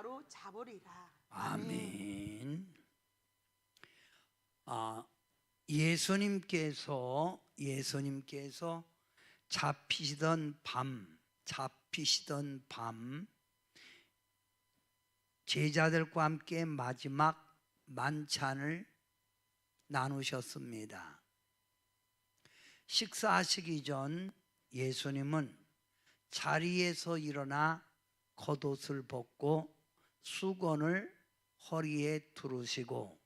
바로 잡으리라. 아멘. 예수님께서 잡히시던 밤 제자들과 함께 마지막 만찬을 나누셨습니다. 식사하시기 전 예수님은 자리에서 일어나 겉옷을 벗고 수건을 허리에 두르시고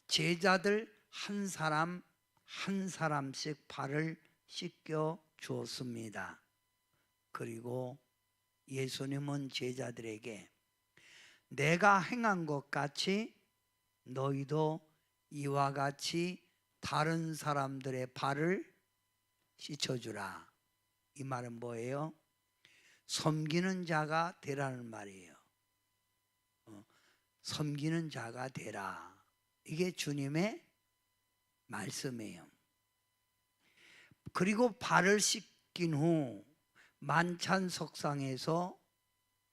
제자들 한 사람 한 사람씩 발을 씻겨 주었습니다. 그리고 예수님은 제자들에게 내가 행한 것 같이 너희도 이와 같이 다른 사람들의 발을 씻어주라. 이 말은 뭐예요? 섬기는 자가 되라는 말이에요. 섬기는 자가 되라. 이게 주님의 말씀이에요. 그리고 발을 씻긴 후 만찬석상에서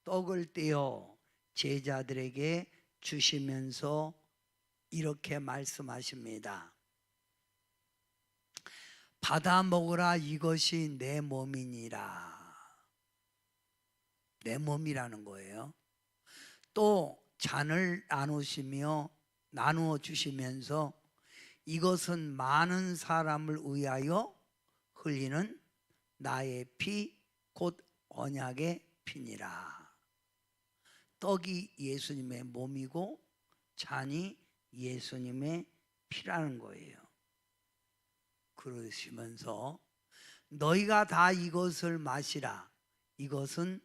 떡을 떼어 제자들에게 주시면서 이렇게 말씀하십니다. 받아 먹으라, 이것이 내 몸이니라. 내 몸이라는 거예요. 또 잔을 나누어 주시면서 이것은 많은 사람을 위하여 흘리는 나의 피, 곧 언약의 피니라. 떡이 예수님의 몸이고 잔이 예수님의 피라는 거예요. 그러시면서 너희가 다 이것을 마시라. 이것은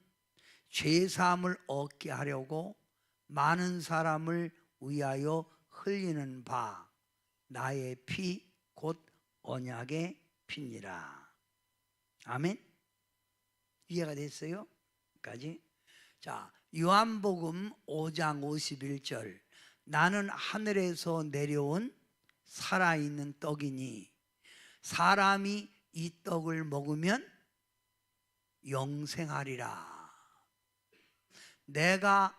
죄사함을 얻게 하려고 많은 사람을 위하여 흘리는 바 나의 피, 곧 언약의 피니라. 아멘. 이해가 됐어요? 까지. 자, 요한복음 5장 51절 나는 하늘에서 내려온 살아있는 떡이니 사람이 이 떡을 먹으면 영생하리라. 내가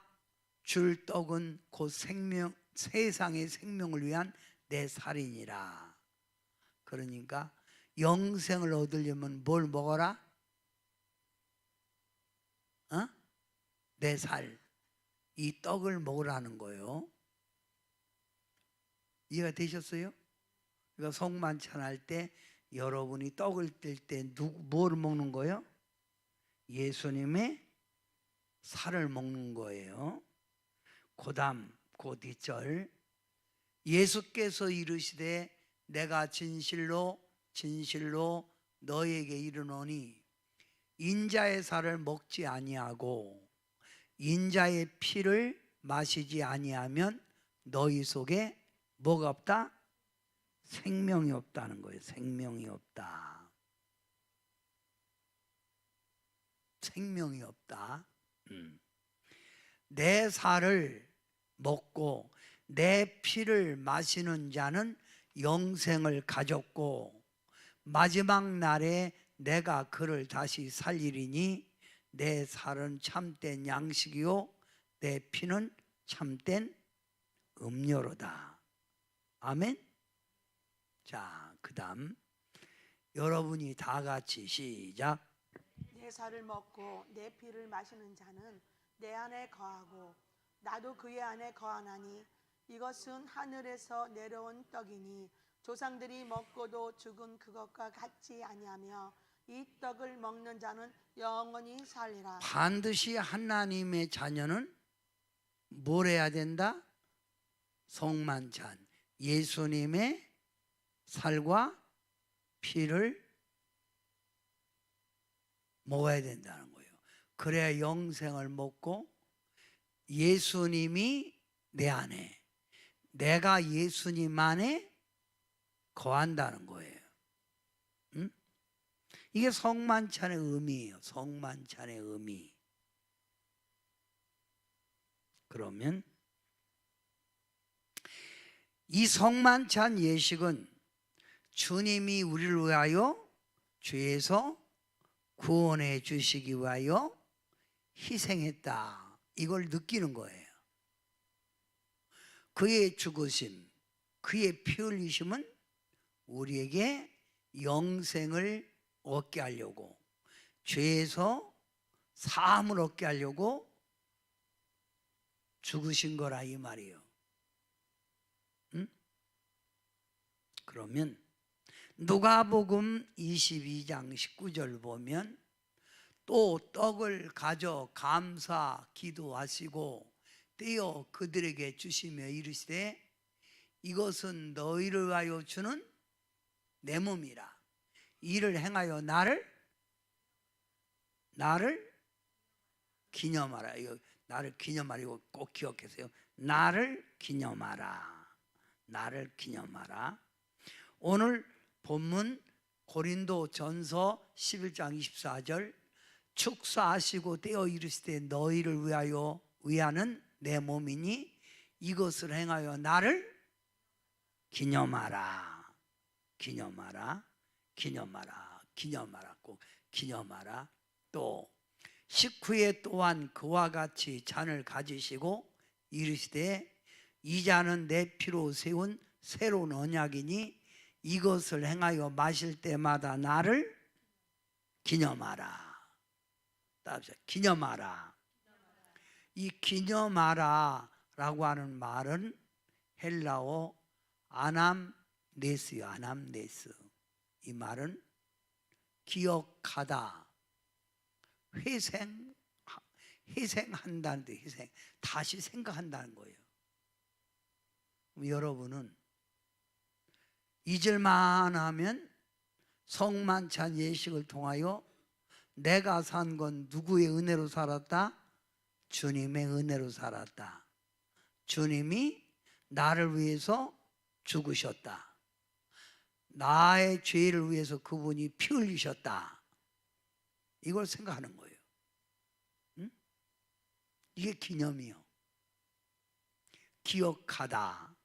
줄 떡은 곧 세상의 생명을 위한 내 살이니라. 그러니까 영생을 얻으려면 뭘 먹어라? 내 살, 이 떡을 먹으라는 거예요. 이해가 되셨어요? 그러니까 성만찬 할 때 여러분이 떡을 뗄 때 뭘 먹는 거예요? 예수님의 살을 먹는 거예요. 고담 곧 2절 예수께서 이르시되 내가 진실로 너에게 이르노니 인자의 살을 먹지 아니하고 인자의 피를 마시지 아니하면 너희 속에 뭐가 없다? 생명이 없다는 거예요. 생명이 없다. 생명이 없다. 내 살을 먹고 내 피를 마시는 자는 영생을 가졌고 마지막 날에 내가 그를 다시 살리리니 내 살은 참된 양식이요 내 피는 참된 음료로다. 아멘. 자, 그 다음 여러분이 다 같이 시작. 내 살을 먹고 내 피를 마시는 자는 내 안에 거하고 나도 그의 안에 거하나니 이것은 하늘에서 내려온 떡이니 조상들이 먹고도 죽은 그것과 같지 아니하며 이 떡을 먹는 자는 영원히 살리라. 반드시 하나님의 자녀는 뭘 해야 된다? 성만찬, 예수님의 살과 피를 먹어야 된다는 거예요. 그래야 영생을 먹고 예수님이 내 안에, 내가 예수님 안에 거한다는 거예요. 응? 이게 성만찬의 의미예요. 성만찬의 의미. 그러면 이 성만찬 예식은 주님이 우리를 위하여 죄에서 구원해 주시기 위하여 희생했다. 이걸 느끼는 거예요. 그의 죽으심, 그의 피 흘리심은 우리에게 영생을 얻게 하려고, 죄에서 사함을 얻게 하려고 죽으신 거라 이 말이에요. 응? 그러면 누가복음 22장 19절 보면 또 떡을 가져 감사 기도하시고 떼어 그들에게 주시며 이르시되 이것은 너희를 위하여 주는 내 몸이라. 이를 행하여 나를 기념하라. 이거 나를 기념하라. 이거 꼭 기억하세요. 나를 기념하라. 나를 기념하라. 오늘 본문 고린도전서 11장 24절 축사하시고 떼어 이르시되 너희를 위하여 위하는 내 몸이니 이것을 행하여 나를 기념하라. 기념하라. 기념하라. 기념하라. 꼭 기념하라. 또 식후에 또한 그와 같이 잔을 가지시고 이르시되 이 잔은 내 피로 세운 새로운 언약이니 이것을 행하여 마실 때마다 나를 기념하라. 기념하라. 이 기념하라 라고 하는 말은 헬라어 아남네스요. 아남네스. 이 말은 기억하다, 회생한다는 데, 다시 생각한다는 거예요. 그럼 여러분은 잊을만 하면 성만찬 예식을 통하여 내가 산 건 누구의 은혜로 살았다? 주님의 은혜로 살았다. 주님이 나를 위해서 죽으셨다. 나의 죄를 위해서 그분이 피 흘리셨다. 이걸 생각하는 거예요. 응? 이게 기념이요. 기억하다.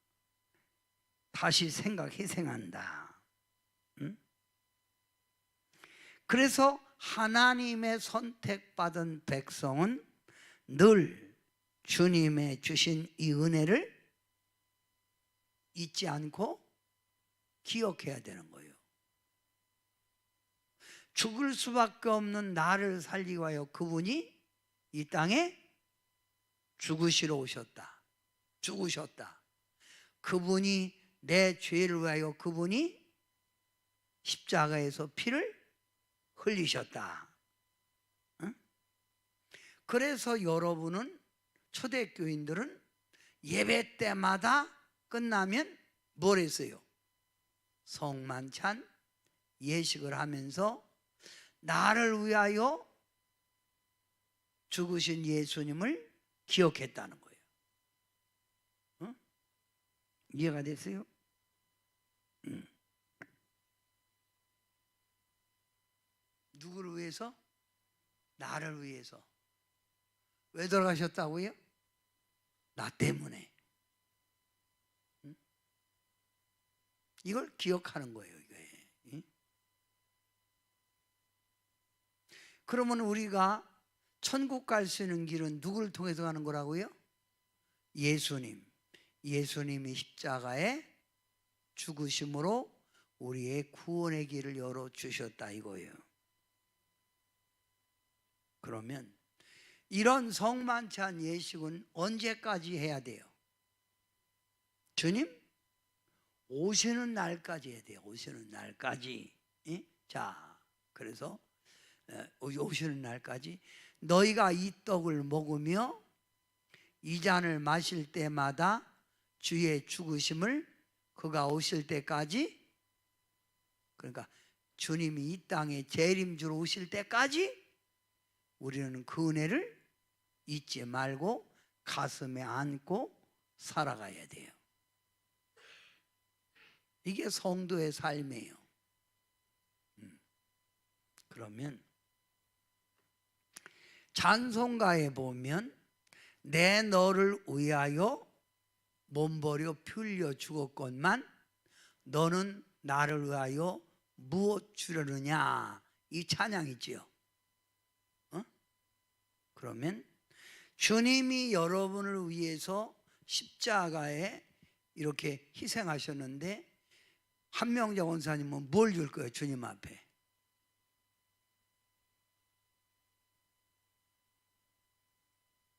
다시 회생한다. 응? 그래서 하나님의 선택받은 백성은 늘 주님의 주신 이 은혜를 잊지 않고 기억해야 되는 거예요. 죽을 수밖에 없는 나를 살리기 위하여 그분이 이 땅에 죽으시러 오셨다. 죽으셨다. 그분이 내 죄를 위하여 그분이 십자가에서 피를 흘리셨다. 응? 그래서 여러분은, 초대교인들은 예배 때마다 끝나면 뭘 했어요? 성만찬 예식을 하면서 나를 위하여 죽으신 예수님을 기억했다는 거예요. 응? 이해가 됐어요? 누구를 위해서? 나를 위해서. 왜 돌아가셨다고요? 나 때문에. 응? 이걸 기억하는 거예요. 이게. 응? 그러면 우리가 천국 갈 수 있는 길은 누구를 통해서 가는 거라고요? 예수님. 예수님이 십자가에 죽으심으로 우리의 구원의 길을 열어주셨다 이거예요. 그러면 이런 성만찬 예식은 언제까지 해야 돼요? 주님 오시는 날까지 해야 돼요. 오시는 날까지. 자, 그래서 오시는 날까지 너희가 이 떡을 먹으며 이 잔을 마실 때마다 주의 죽으심을 그가 오실 때까지, 그러니까 주님이 이 땅에 재림주로 오실 때까지 우리는 그 은혜를 잊지 말고 가슴에 안고 살아가야 돼요. 이게 성도의 삶이에요. 그러면 찬송가에 보면 내 너를 위하여 몸버려 피 흘려 죽었건만 너는 나를 위하여 무엇 주려느냐, 이 찬양이지요. 그러면 주님이 여러분을 위해서 십자가에 이렇게 희생하셨는데 한명자 원사님은 뭘 줄 거예요? 주님 앞에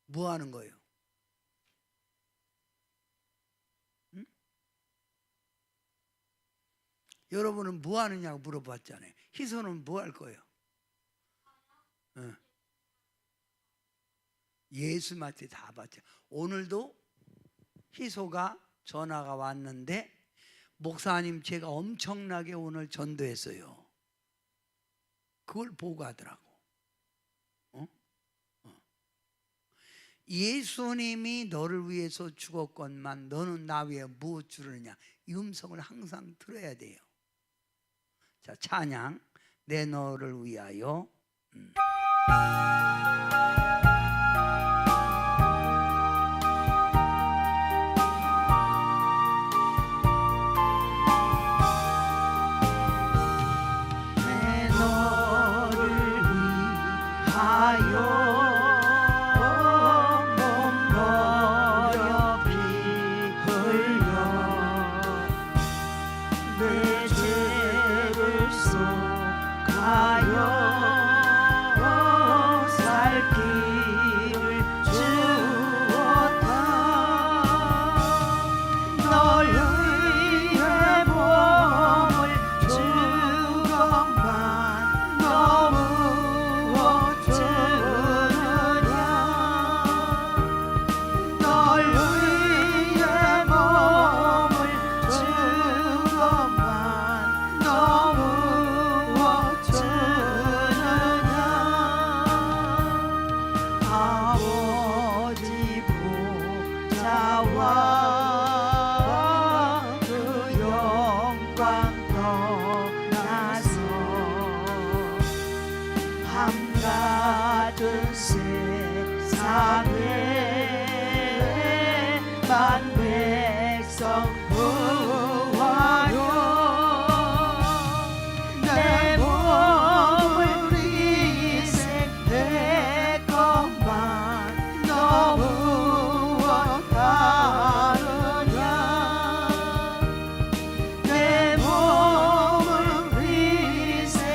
뭐 하는 거예요? 응? 여러분은 뭐 하느냐고 물어봤잖아요. 희소는 뭐 할 거예요? 응. 예수한테 다 받죠. 오늘도 희소가 전화가 왔는데 목사님 제가 엄청나게 오늘 전도했어요. 그걸 보고 하더라고. 예수님이 너를 위해서 죽었건만 너는 나 위해 무엇 주느냐, 이 음성을 항상 들어야 돼요. 자, 찬양 내 너를 위하여. 내 너를 위하여 같은 세상에 만 백성 구하여 내 몸을 희생했건만 너 무엇하느냐 내 몸을 희생했건만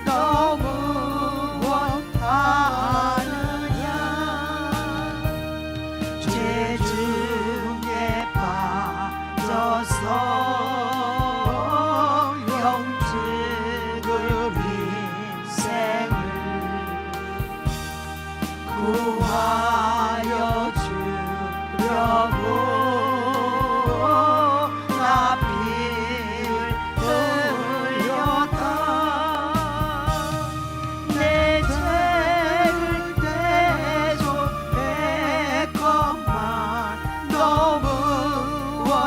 너 무엇하느냐 죄 중에 빠져서 영적을 인생을 구하여 주려고 나 피를 흘렸다 내 죄를 대속했건만 너 무엇하느냐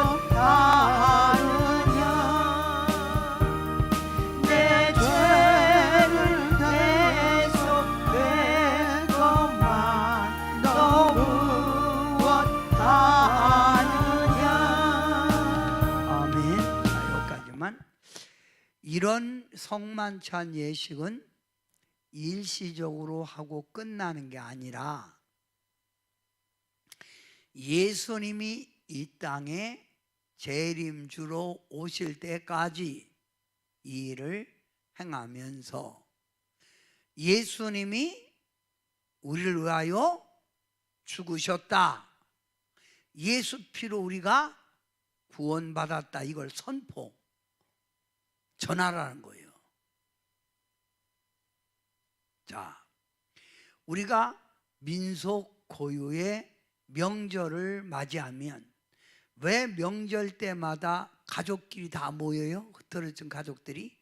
내 죄를 대속했건만 너 무엇하느냐. 아멘. 자, 여기까지만. 이런 성만찬 예식은 일시적으로 하고 끝나는 게 아니라 예수님이 이 땅에 재림주로 오실 때까지 이 일을 행하면서 예수님이 우리를 위하여 죽으셨다, 예수 피로 우리가 구원받았다, 이걸 전하라는 거예요. 자, 우리가 민속 고유의 명절을 맞이하면 왜 명절 때마다 가족끼리 다 모여요? 들어준 가족들이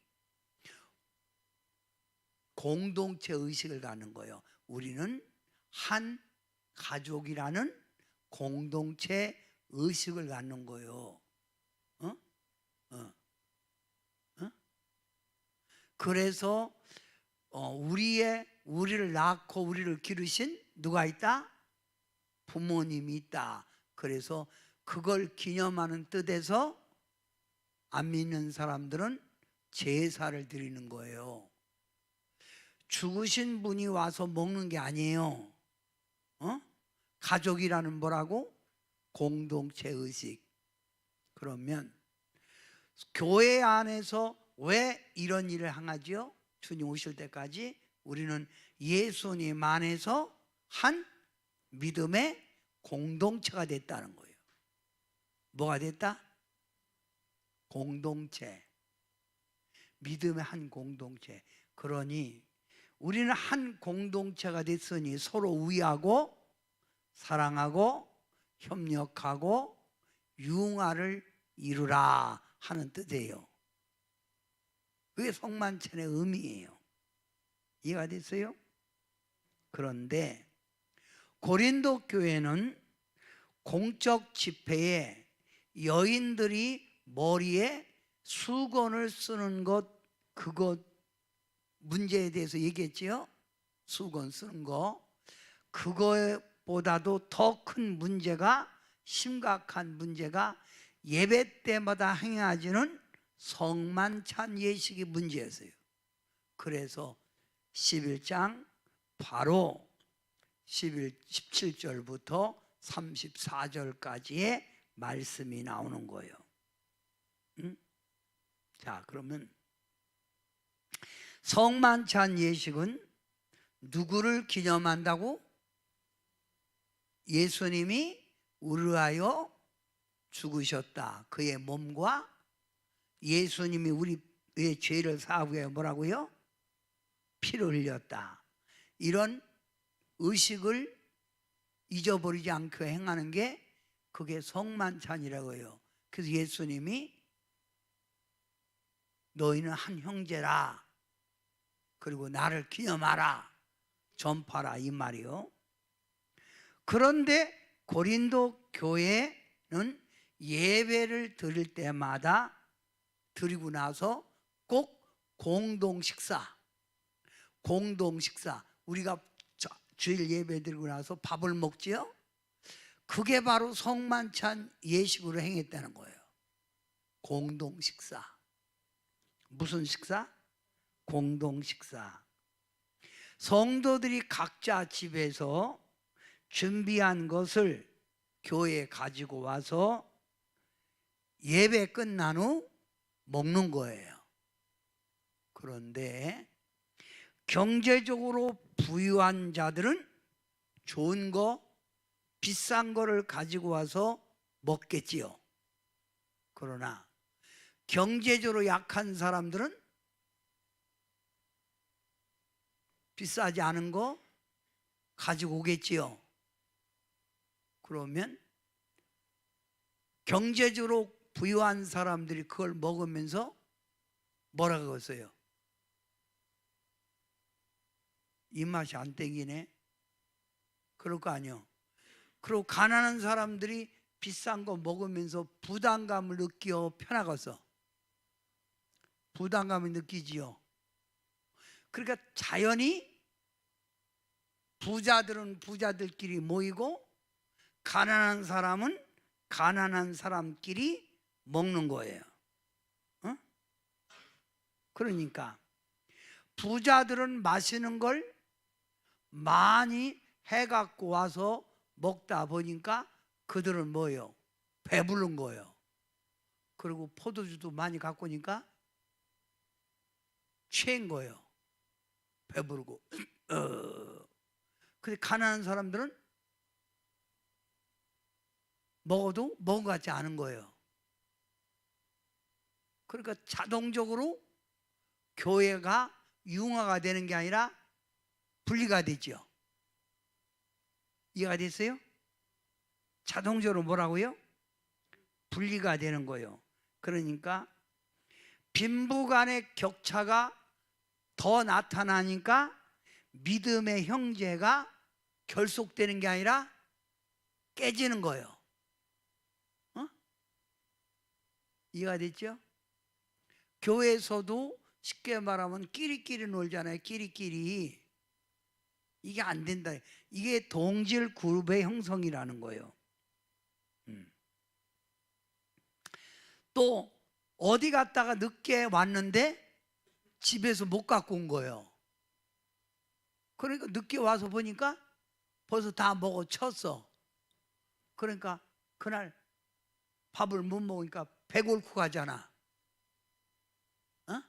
공동체 의식을 갖는 거예요. 우리는 한 가족이라는 공동체 의식을 갖는 거예요. 그래서 우리를 낳고 우리를 기르신 누가 있다? 부모님이 있다. 그래서 그걸 기념하는 뜻에서 안 믿는 사람들은 제사를 드리는 거예요. 죽으신 분이 와서 먹는 게 아니에요. 가족이라는 뭐라고? 공동체 의식. 그러면 교회 안에서 왜 이런 일을 행하죠? 주님 오실 때까지 우리는 예수님 안에서 한 믿음의 공동체가 됐다는 거예요. 뭐가 됐다? 공동체. 믿음의 한 공동체. 그러니 우리는 한 공동체가 됐으니 서로 우애하고 사랑하고 협력하고 융화를 이루라 하는 뜻이에요. 그게 성만찬의 의미예요. 이해가 됐어요? 그런데 고린도 교회는 공적 집회에 여인들이 머리에 수건을 쓰는 것, 그것 문제에 대해서 얘기했지요. 수건 쓰는 거. 그거보다도 더 큰 문제가, 심각한 문제가 예배 때마다 행해지는 성만찬 예식이 문제였어요. 그래서 11장 바로 17절부터 34절까지의 말씀이 나오는 거예요. 자, 그러면 성만찬 예식은 누구를 기념한다고? 예수님이 우리를 위하여 죽으셨다. 그의 몸과 예수님이 우리의 죄를 사하기 위해 뭐라고요? 피를 흘렸다. 이런 의식을 잊어버리지 않고 행하는 게 그게 성만찬이라고 해요. 그래서 예수님이 너희는 한 형제라. 그리고 나를 기념하라. 전파라 이 말이요. 그런데 고린도 교회는 예배를 드릴 때마다 드리고 나서 꼭 공동식사, 우리가 주일 예배 드리고 나서 밥을 먹지요. 그게 바로 성만찬 예식으로 행했다는 거예요. 공동식사. 무슨 식사? 공동식사. 성도들이 각자 집에서 준비한 것을 교회에 가지고 와서 예배 끝난 후 먹는 거예요. 그런데 경제적으로 부유한 자들은 좋은 거, 비싼 거를 가지고 와서 먹겠지요. 그러나 경제적으로 약한 사람들은 비싸지 않은 거 가지고 오겠지요. 그러면 경제적으로 부유한 사람들이 그걸 먹으면서 뭐라고 했어요? 입맛이 안 땡기네. 그럴 거 아니요. 그리고 가난한 사람들이 비싼 거 먹으면서 부담감을 느끼어 편하겠어. 부담감을 느끼지요. 그러니까 자연히 부자들은 부자들끼리 모이고 가난한 사람은 가난한 사람끼리 먹는 거예요. 그러니까 부자들은 마시는 걸 많이 해갖고 와서 먹다 보니까 그들은 뭐예요? 배부른 거예요. 그리고 포도주도 많이 갖고 오니까 취한 거예요. 배부르고. 근데 가난한 사람들은 먹어도 먹은 것 같지 않은 거예요. 그러니까 자동적으로 교회가 융화가 되는 게 아니라 분리가 되죠. 이해가 됐어요? 자동적으로 뭐라고요? 분리가 되는 거예요. 그러니까 빈부 간의 격차가 더 나타나니까 믿음의 형제가 결속되는 게 아니라 깨지는 거예요. 이해가 됐죠? 교회에서도 쉽게 말하면 끼리끼리 놀잖아요. 끼리끼리. 이게 안 된다. 이게 동질 그룹의 형성이라는 거예요. 또 어디 갔다가 늦게 왔는데 집에서 못 갖고 온 거예요. 그러니까 늦게 와서 보니까 벌써 다 먹어 쳤어. 그러니까 그날 밥을 못 먹으니까 배골고 가잖아. 어?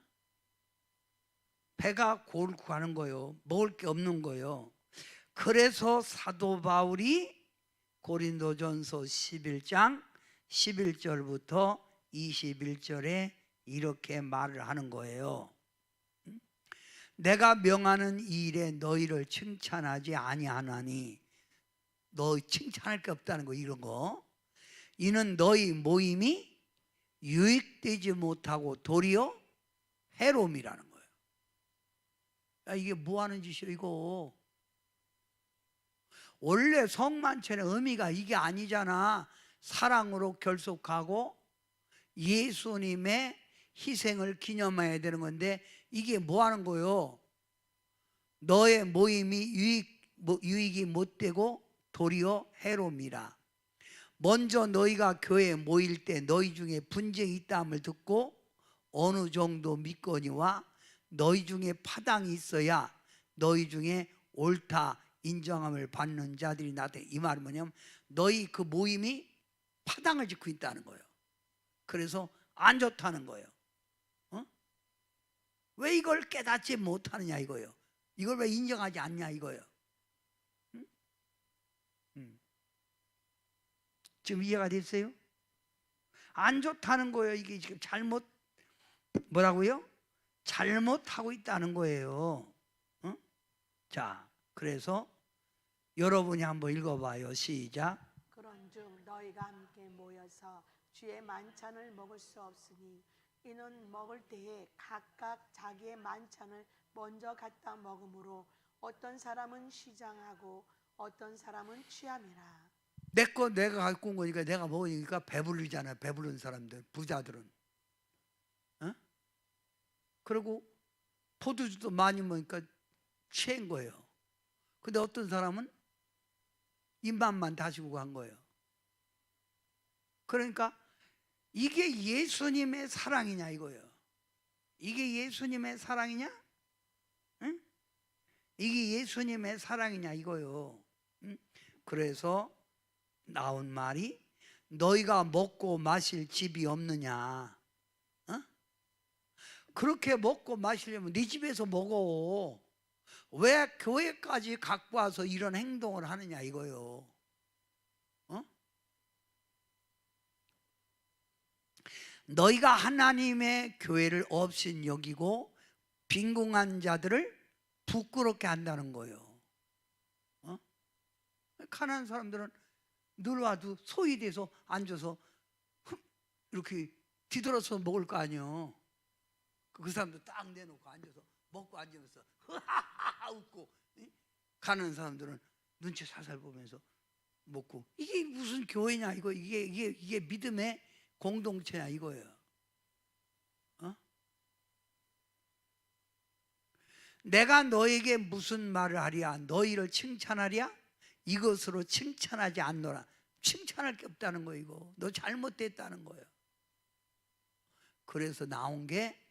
배가 골고 가는 거요. 먹을 게 없는 거요. 그래서 사도 바울이 고린도전서 11장 11절부터 21절에 이렇게 말을 하는 거예요. 내가 명하는 이 일에 너희를 칭찬하지 아니하나니, 너 칭찬할 게 없다는 거, 이런 거. 이는 너희 모임이 유익되지 못하고 도리어 해로움이라는 거예요. 야, 이게 뭐 하는 짓이야 이거. 원래 성만찬의 의미가 이게 아니잖아. 사랑으로 결속하고 예수님의 희생을 기념해야 되는 건데 이게 뭐 하는 거요? 너의 모임이 유익이 못되고 도리어 해로움이라. 먼저 너희가 교회에 모일 때 너희 중에 분쟁이 있다함을 듣고 어느 정도 믿거니와 너희 중에 파당이 있어야 너희 중에 옳다 인정함을 받는 자들이 나타나. 이 말은 뭐냐면 너희 그 모임이 파당을 짓고 있다는 거예요. 그래서 안 좋다는 거예요. 왜 이걸 깨닫지 못하느냐 이거예요. 이걸 왜 인정하지 않냐 이거예요. 지금 이해가 됐어요? 안 좋다는 거예요. 이게 지금 뭐라고요? 잘못하고 있다는 거예요. 자, 그래서 여러분이 한번 읽어봐요. 시작. 그런즉 너희가 함께 모여서 주의 만찬을 먹을 수 없으니 이는 먹을 때에 각각 자기의 만찬을 먼저 갖다 먹으므로 어떤 사람은 시장하고 어떤 사람은 취함이라. 내 거 내가 갖고 온 거니까 내가 먹으니까 배부르잖아요. 배부른 사람들, 부자들은. 그리고 포도주도 많이 먹으니까 취한 거예요. 근데 어떤 사람은 입맛만 다시고 간 거예요. 그러니까 이게 예수님의 사랑이냐 이거예요. 이게 예수님의 사랑이냐? 응? 이게 예수님의 사랑이냐 이거예요. 응? 그래서 나온 말이 너희가 먹고 마실 집이 없느냐? 그렇게 먹고 마시려면 네 집에서 먹어. 왜 교회까지 갖고 와서 이런 행동을 하느냐 이거예요. 너희가 하나님의 교회를 없인 여기고 빈궁한 자들을 부끄럽게 한다는 거예요. 가난한 사람들은 늘 와도 소위돼서 앉아서 이렇게 뒤돌아서 먹을 거 아니에요. 그 사람도 딱 내놓고 앉아서 먹고 앉으면서 하하하 웃고, 가는 사람들은 눈치 살살 보면서 먹고. 이게 무슨 교회냐 이거. 이게 믿음의 공동체냐 이거예요. 내가 너에게 무슨 말을 하랴? 너희를 칭찬하랴? 이것으로 칭찬하지 않노라. 칭찬할 게 없다는 거예요. 이거 너 잘못됐다는 거예요. 그래서 나온 게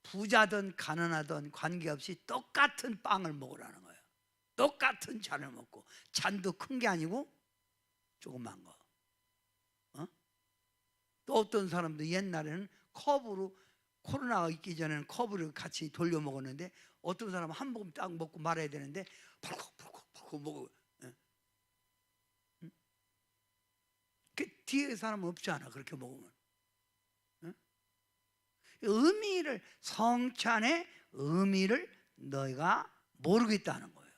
부자든 가난하든 관계없이 똑같은 빵을 먹으라는 거예요. 똑같은 잔을 먹고. 잔도 큰 게 아니고 조그만 거. 또 어떤 사람도 옛날에는 컵으로, 코로나가 있기 전에는 컵으로 같이 돌려 먹었는데 어떤 사람은 한 모금 딱 먹고 말아야 되는데 펄컥 먹어. 그 뒤에 사람은 없지 않아 그렇게 먹으면. 의미를, 성찬의 의미를 너희가 모르고 있다는 거예요.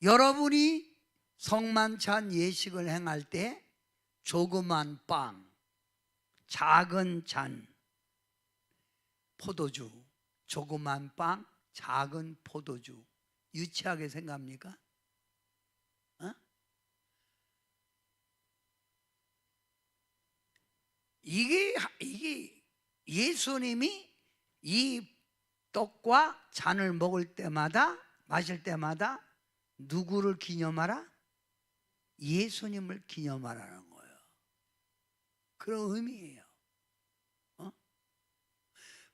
여러분이 성만찬 예식을 행할 때 조그만 빵, 작은 잔, 포도주, 조그만 빵, 작은 포도주, 유치하게 생각합니까? 이게 예수님이 이 떡과 잔을 먹을 때마다, 마실 때마다 누구를 기념하라? 예수님을 기념하라는 거예요. 그런 의미예요.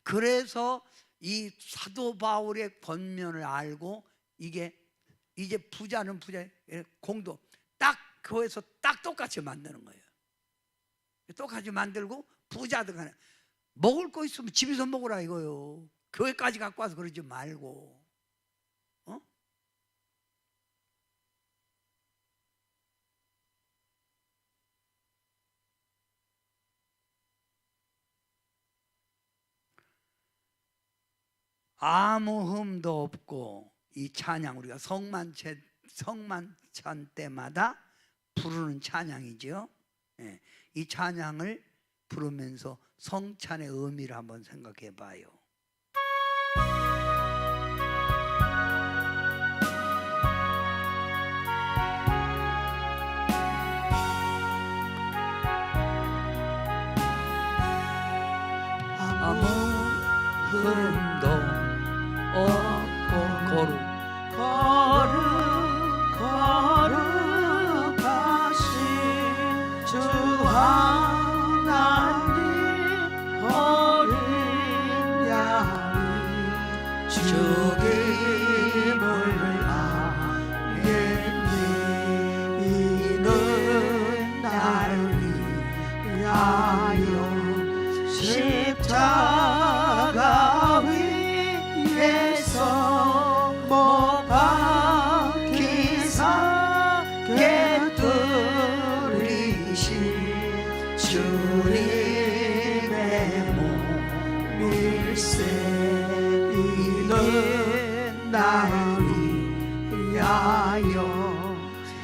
그래서 이 사도 바울의 권면을 알고 이게 이제 부자는 부자 공도 딱 교회에서 딱 똑같이 만드는 거예요. 똑같이 만들고 부자들 간에 먹을 거 있으면 집에서 먹으라 이거요. 교회까지 갖고 와서 그러지 말고. 아무 흠도 없고 이 찬양 우리가 성만찬 때마다 부르는 찬양이죠. 예, 이 찬양을 부르면서 성찬의 의미를 한번 생각해 봐요. 아무 흠도 없고 거룩하신 주 하나님 어린 양이 죽임을 알겠네. 이는 나를 위하여 십자가 위에서 못 박히사 깨뜨리신 주님의 몸일세. 이는 나를 위하여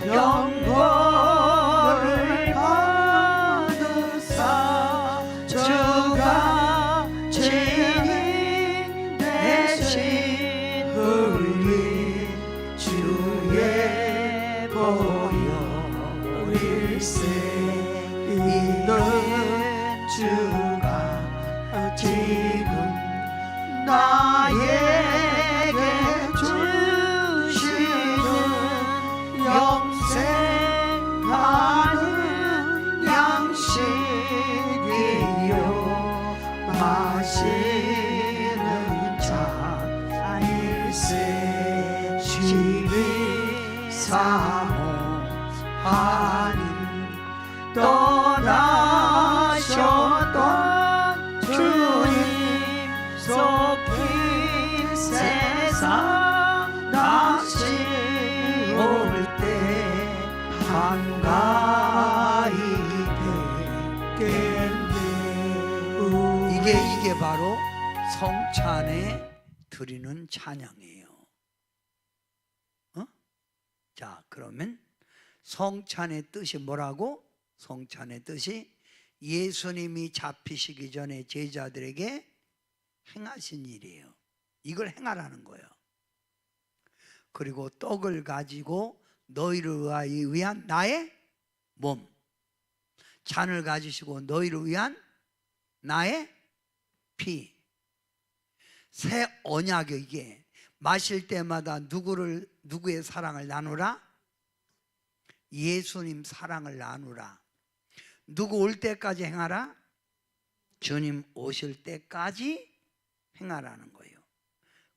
영광을 받으사 주가 죄인 대신 흘린 주의 보혈일세. 이는 주가 지금 나에게 주시는 영생하는 양식이요 마시는 잔일세. 심히 사모하는 떠나셨던 주님 속히 세상 다시 올 때 한가히 뵙겠네. 이게 바로 성찬에 드리는 찬양이에요. 자, 그러면 성찬의 뜻이 뭐라고? 성찬의 뜻이 예수님이 잡히시기 전에 제자들에게 행하신 일이에요. 이걸 행하라는 거예요. 그리고 떡을 가지고 너희를 위한 나의 몸, 잔을 가지시고 너희를 위한 나의 피. 새 언약이 이게 마실 때마다 누구의 사랑을 나누라? 예수님 사랑을 나누라. 누구 올 때까지 행하라? 주님 오실 때까지 행하라는 거예요.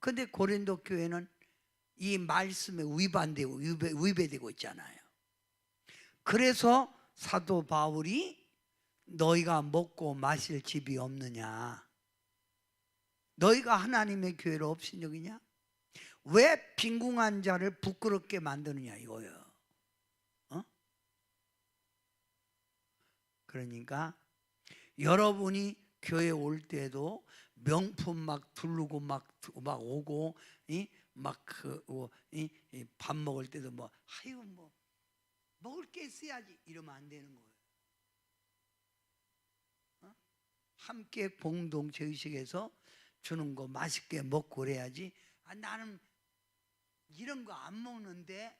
근데 고린도 교회는 이 말씀에 위배되고 있잖아요. 그래서 사도 바울이 너희가 먹고 마실 집이 없느냐? 너희가 하나님의 교회로 업신여기냐? 왜 빈궁한 자를 부끄럽게 만드느냐 이거예요. 그러니까 여러분이 교회 올 때도 명품 막 두르고 막 오고 밥 먹을 때도 뭐 먹을 게 있어야지 이러면 안 되는 거예요. 함께 공동체 의식에서 주는 거 맛있게 먹고 그래야지. 나는 이런 거 안 먹는데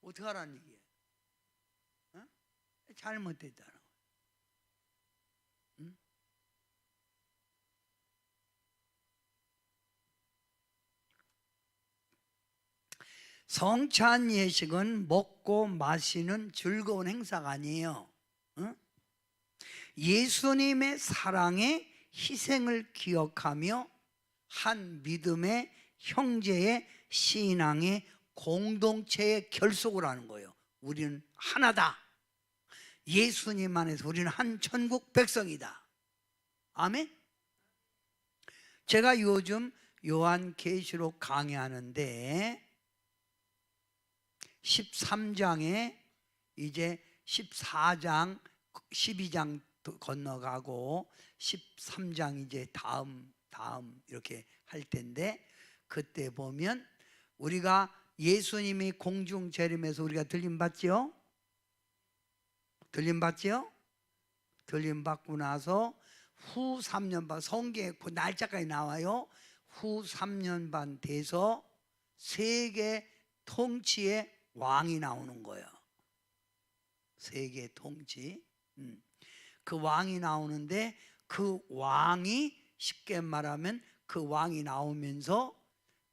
어떡하라는 얘기예요? 잘못됐다는 거예요. 성찬 예식은 먹고 마시는 즐거운 행사가 아니에요. 예수님의 사랑의 희생을 기억하며 한 믿음의 형제의 신앙의 공동체의 결속을 하는 거예요. 우리는 하나다. 예수님 안에서 우리는 한 천국 백성이다. 아멘. 제가 요즘 요한계시록 강의하는데 13장에 이제 14장 12장 건너가고 13장 이제 다음 이렇게 할 텐데, 그때 보면 우리가 예수님이 공중 재림에서 우리가 들림 받지요? 들림 받지요? 들림 받고 나서 후 3년 반, 성경에 그 날짜까지 나와요. 후 3년 반 돼서 세계 통치의 왕이 나오는 거예요. 세계 통치. 그 왕이 나오는데, 그 왕이 쉽게 말하면 그 왕이 나오면서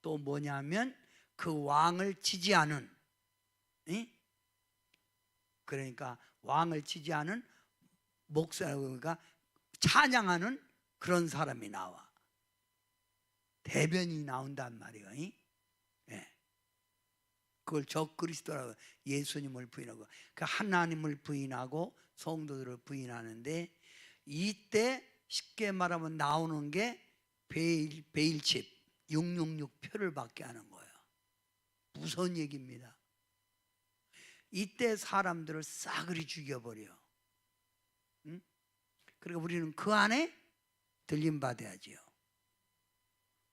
또 뭐냐면 그 왕을 지지하는, 그러니까 왕을 지지하는 목사가 찬양하는 그런 사람이 나와. 대변인이 나온단 말이에요. 그걸 적그리스도라고, 예수님을 부인하고 그 하나님을 부인하고 성도들을 부인하는데, 이때 쉽게 말하면 나오는 게 베일칩 666표를 받게 하는 거예요. 무서운 얘기입니다. 이때 사람들을 싸그리 죽여버려. 그러니까 우리는 그 안에 들림 받아야지요.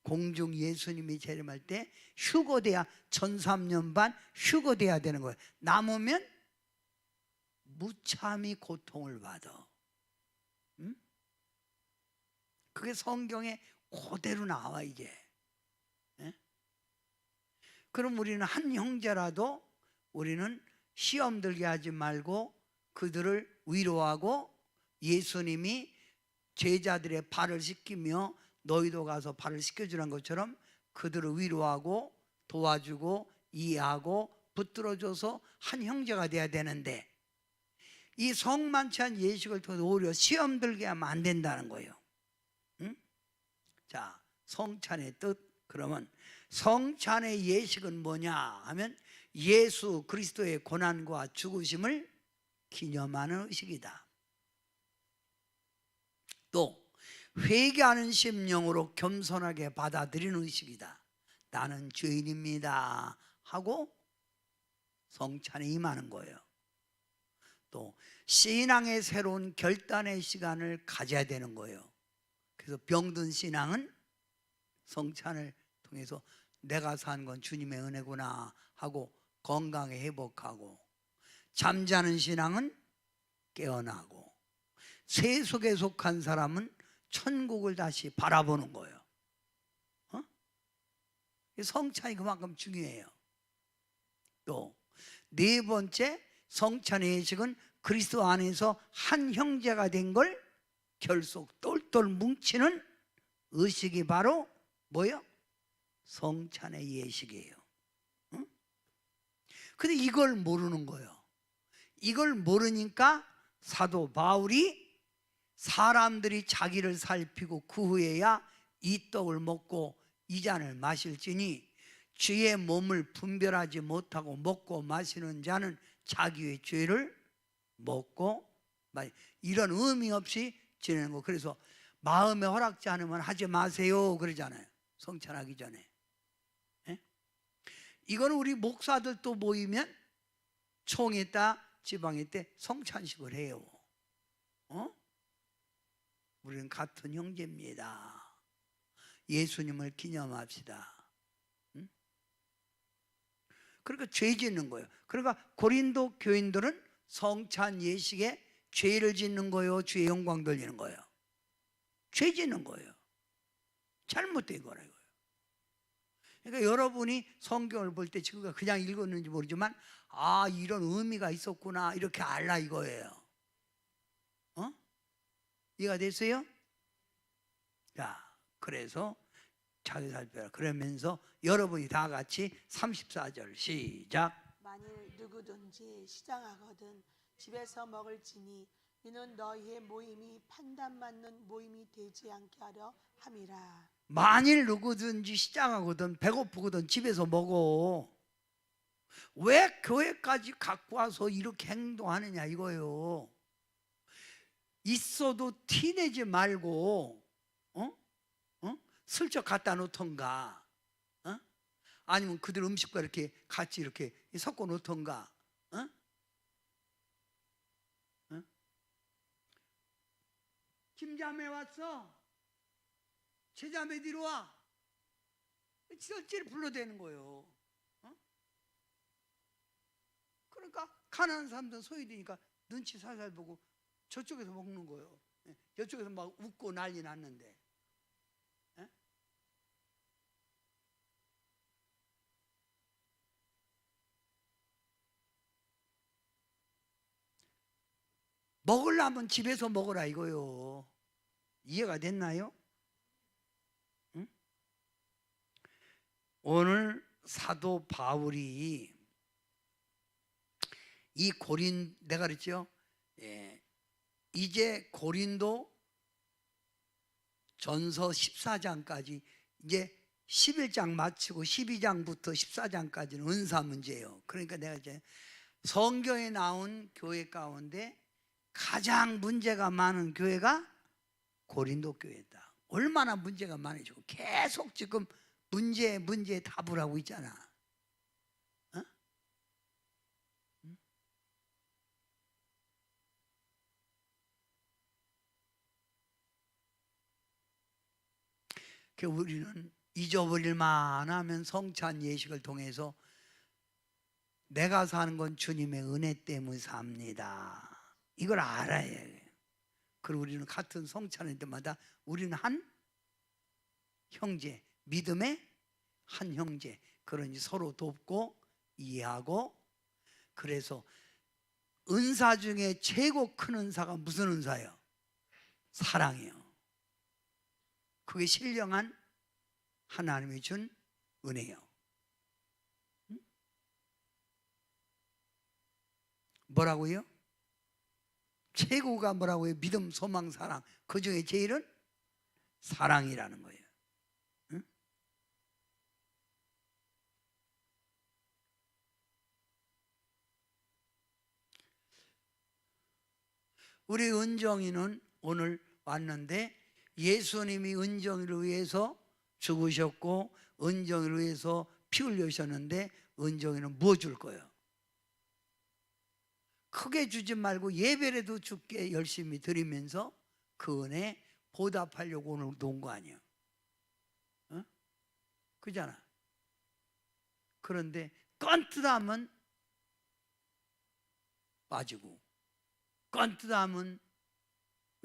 공중 예수님이 재림할 때 휴거돼야, 1300년 반 휴거돼야 되는 거예요. 남으면 무참히 고통을 받아. 그게 성경에 그대로 나와 이제. 그럼 우리는 한 형제라도 우리는 시험 들게 하지 말고 그들을 위로하고, 예수님이 제자들의 발을 씻기며 너희도 가서 발을 씻겨주라는 것처럼 그들을 위로하고 도와주고 이해하고 붙들어줘서 한 형제가 돼야 되는데, 이 성만찬 예식을 통해서 오히려 시험 들게 하면 안 된다는 거예요. 자, 성찬의 뜻. 그러면 성찬의 예식은 뭐냐 하면 예수 그리스도의 고난과 죽으심을 기념하는 의식이다. 또 회개하는 심령으로 겸손하게 받아들이는 의식이다. 나는 죄인입니다 하고 성찬에 임하는 거예요. 또 신앙의 새로운 결단의 시간을 가져야 되는 거예요. 그래서 병든 신앙은 성찬을 통해서 내가 산 건 주님의 은혜구나 하고 건강에 회복하고, 잠자는 신앙은 깨어나고, 세속에 속한 사람은 천국을 다시 바라보는 거예요. 성찬이 그만큼 중요해요. 또 네 번째, 성찬의 예식은 그리스도 안에서 한 형제가 된 걸 결속 똘똘 뭉치는 의식이 바로 뭐예요? 성찬의 예식이에요. 근데 이걸 모르는 거예요. 이걸 모르니까 사도 바울이 사람들이 자기를 살피고 그 후에야 이 떡을 먹고 이 잔을 마실지니 주의 몸을 분별하지 못하고 먹고 마시는 자는 자기의 죄를 먹고, 이런 의미 없이 지내는 거. 그래서 마음에 허락지 않으면 하지 마세요 그러잖아요, 성찬하기 전에. 이거는 우리 목사들도 모이면 총회 때 지방회 때 성찬식을 해요. 우리는 같은 형제입니다. 예수님을 기념합시다. 그러니까 죄 짓는 거예요. 그러니까 고린도 교인들은 성찬 예식에 죄를 짓는 거예요, 주의 영광 돌리는 거예요? 죄 짓는 거예요. 잘못된 거라 이거예요. 그러니까 여러분이 성경을 볼 때 지금 그냥 읽었는지 모르지만, 아, 이런 의미가 있었구나 이렇게 알라 이거예요. 이해가 됐어요? 자, 그래서 자기 살펴라. 그러면서 여러분이 다 같이 34절 시작. 만일 누구든지 시장하거든 집에서 먹을지니 이는 너희의 모임이 판단 맞는 모임이 되지 않게 하려 함이라. 만일 누구든지 시장하거든 배고프거든 집에서 먹어. 왜 교회까지 갖고 와서 이렇게 행동하느냐 이거예요. 있어도 티내지 말고 슬쩍 갖다 놓던가, 아니면 그들 음식과 이렇게 같이 이렇게 섞어 놓던가. 김자매 왔어? 최자매 뒤로 와. 찌릿 불러대는 거예요. 그러니까 가난한 사람들은 소외되니까 눈치 살살 보고 저쪽에서 먹는 거예요. 이쪽에서 막 웃고 난리 났는데. 먹으려면 집에서 먹으라 이거요. 이해가 됐나요? 응? 오늘 사도 바울이 이 내가 그랬죠? 이제 고린도 전서 14장까지 이제 11장 마치고 12장부터 14장까지는 은사 문제예요. 그러니까 내가 이제 성경에 나온 교회 가운데 가장 문제가 많은 교회가 고린도 교회다. 얼마나 문제가 많아지고 계속 지금 문제에 답을 하고 있잖아. 우리는 잊어버릴만 하면 성찬 예식을 통해서 내가 사는 건 주님의 은혜 때문에 삽니다. 이걸 알아야 해요. 그리고 우리는 같은 성찬일 때마다 우리는 한 형제, 믿음의 한 형제. 그러니 서로 돕고 이해하고. 그래서 은사 중에 최고 큰 은사가 무슨 은사예요? 사랑이에요. 그게 신령한 하나님이 준 은혜요. 뭐라고요? 최고가 뭐라고요? 믿음, 소망, 사랑. 그 중에 제일은 사랑이라는 거예요. 응? 우리 은정이는 오늘 왔는데 예수님이 은정이를 위해서 죽으셨고 은정이를 위해서 피 흘리셨는데 은정이는 뭐 줄 거예요? 크게 주지 말고 예배라도 주께 열심히 드리면서 그 은혜 보답하려고 오늘 온 거 아니에요. 그잖아. 그런데 껌뜨하면 빠지고 껌뜨하면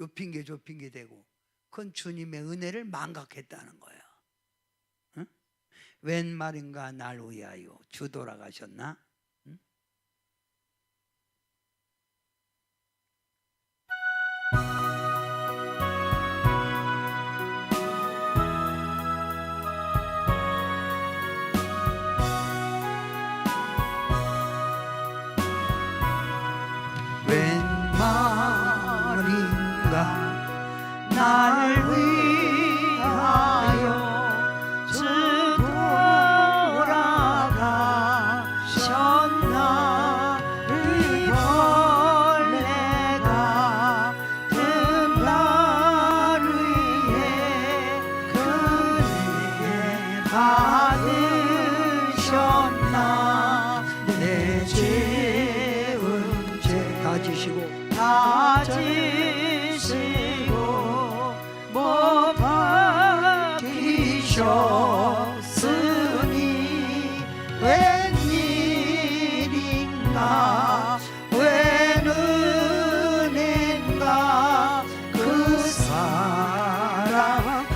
요 핑계 저 핑계 대고 그건 주님의 은혜를 망각했다는 거예요. 웬 말인가 날 위하여 주 돌아가셨나? 웬 말인가 날 위하여 주 돌아가셨나. 이 벌레가 든 날 위해 그네 받으셨나. 내 죄은 다지시고 다지시고 못 박히셨으니 웬일인가 웬 은혜인가 그 사랑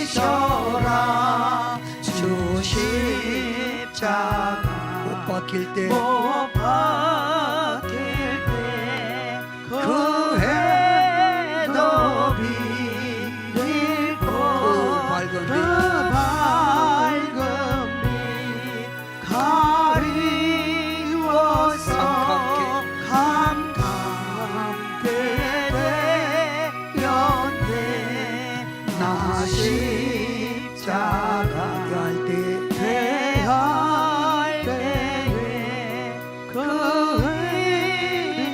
크셔라. 주 십자가 못 박힐 때 못 박힐 때 그 해도 비릴 것 밝은 그 빛 밝은 빛 가리워서 감감되게 나가게 할 때 대할 때에 그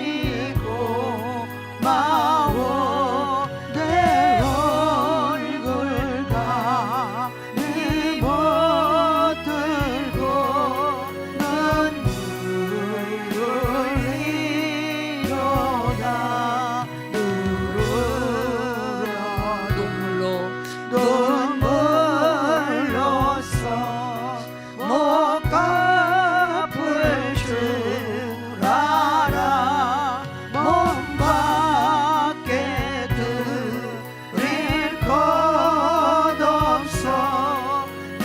의리고 마오 내 얼굴 가니 못 들고 눈물 흘리로다 눈물로 눈물로써 못 갚을 줄 알아 몸 밖에 드릴 것 없어 이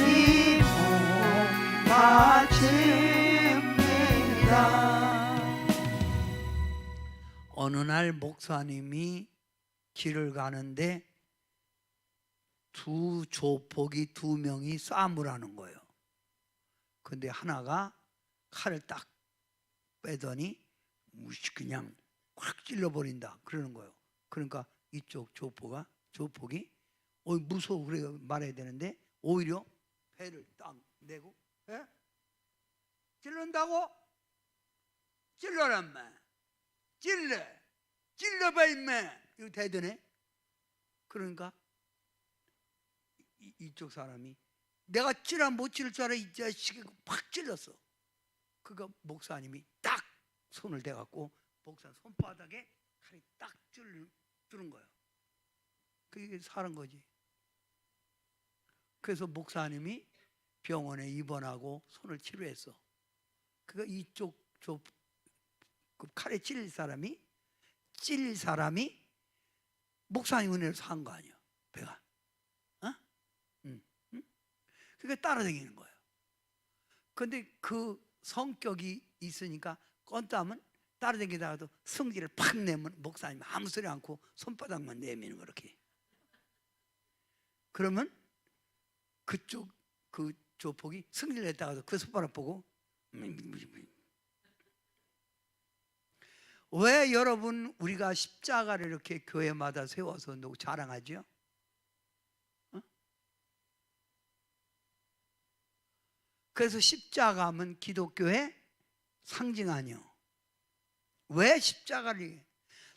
몸 바칩니다. 어느 날 목사님이 길을 가는데 두 조폭이 2명이 싸움을 하는 거예요. 근데 하나가 칼을 딱 빼더니 그냥 확 찔러버린다 그러는 거예요. 그러니까 이쪽 조폭이 무서워 그래 말해야 되는데 오히려 배를 딱 내고 찔른다고? 찔러라 인마. 찔러봐 인마. 이거 대드네. 그러니까 이쪽 사람이 내가 찔러 못 찔릴 줄 알아 이 자식이 팍 찔렀어. 그러니까 목사님이 딱 손을 대갖고 목사 손바닥에 칼이 딱 뚫은 거예요. 그게 사는 거지. 그래서 목사님이 병원에 입원하고 손을 치료했어. 그러니까 이쪽 그 칼에 찔릴 사람이 목사님 은혜로 산 거 아니야. 배가. 그러니까 따라다니는 거예요. 근데 그 성격이 있으니까 건따면 따라다니다가도 성질을 팍 내면 목사님 아무 소리 않고 손바닥만 내미는 거 이렇게. 그러면 그쪽 그 조폭이 성질 냈다가도 그 손바닥 보고 왜 여러분 우리가 십자가를 이렇게 교회마다 세워서 자랑하죠? 그래서 십자가 하면 기독교의 상징 아니요. 왜 십자가를?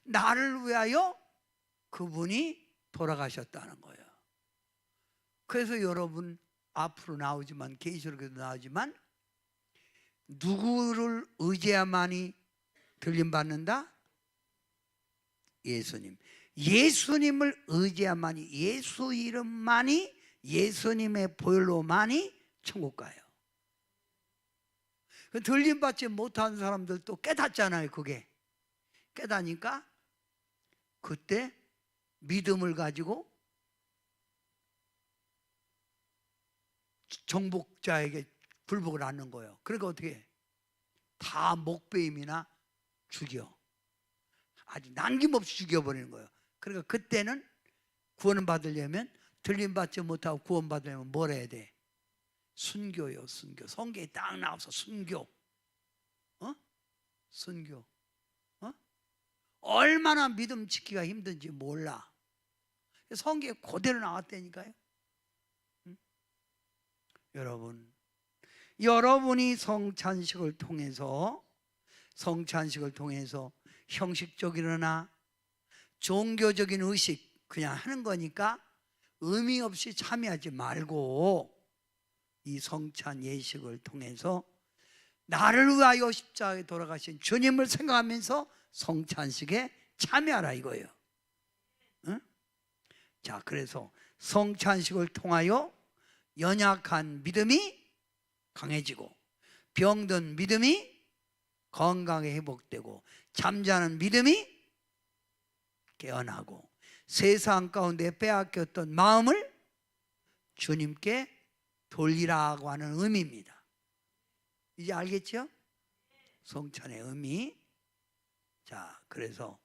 나를 위하여 그분이 돌아가셨다는 거예요. 그래서 여러분 앞으로 나오지만 계시록에도 나오지만 누구를 의지해야만이 들림받는다? 예수님. 예수님을 의지해야만이, 예수 이름만이, 예수님의 보혈로만이 천국 가요. 들림받지 못한 사람들도 깨닫잖아요. 그게 깨닫니까 그때 믿음을 가지고 정복자에게 굴복을 하는 거예요. 그러니까 어떻게 해? 다 목배임이나 죽여. 아주 남김없이 죽여버리는 거예요. 그러니까 그때는 구원을 받으려면 들림받지 못하고 구원 받으려면 뭘 해야 돼? 순교요. 순교. 성경에 딱 나와서 순교. 순교. 얼마나 믿음 지키기가 힘든지 몰라. 성경에 그대로 나왔다니까요. 여러분이 성찬식을 통해서 형식적이거나 종교적인 의식 그냥 하는 거니까 의미 없이 참여하지 말고 이 성찬 예식을 통해서 나를 위하여 십자가에 돌아가신 주님을 생각하면서 성찬식에 참여하라 이거예요. 응? 자, 그래서 성찬식을 통하여 연약한 믿음이 강해지고 병든 믿음이 건강에 회복되고 잠자는 믿음이 깨어나고 세상 가운데 빼앗겼던 마음을 주님께 돌리라고 하는 의미입니다. 이제 알겠죠? 성찬의 의미. 자, 그래서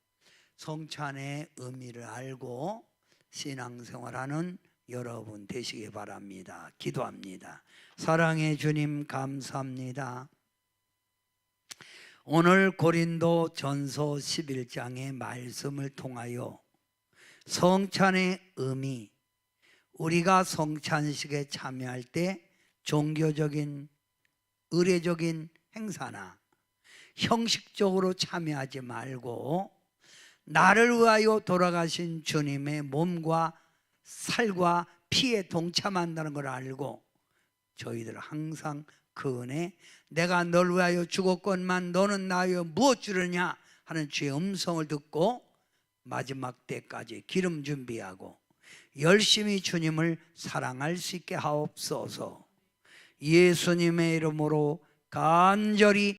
성찬의 의미를 알고 신앙생활하는 여러분 되시기 바랍니다. 기도합니다. 사랑의 주님 감사합니다. 오늘 고린도 전서 11장의 말씀을 통하여 성찬의 의미, 우리가 성찬식에 참여할 때 종교적인 의례적인 행사나 형식적으로 참여하지 말고 나를 위하여 돌아가신 주님의 몸과 살과 피에 동참한다는 걸 알고 저희들 항상 그 은혜, 내가 널 위하여 죽었건만 너는 나에 위하여 무엇 주려냐 하는 주의 음성을 듣고 마지막 때까지 기름 준비하고 열심히 주님을 사랑할 수 있게 하옵소서. 예수님의 이름으로 간절히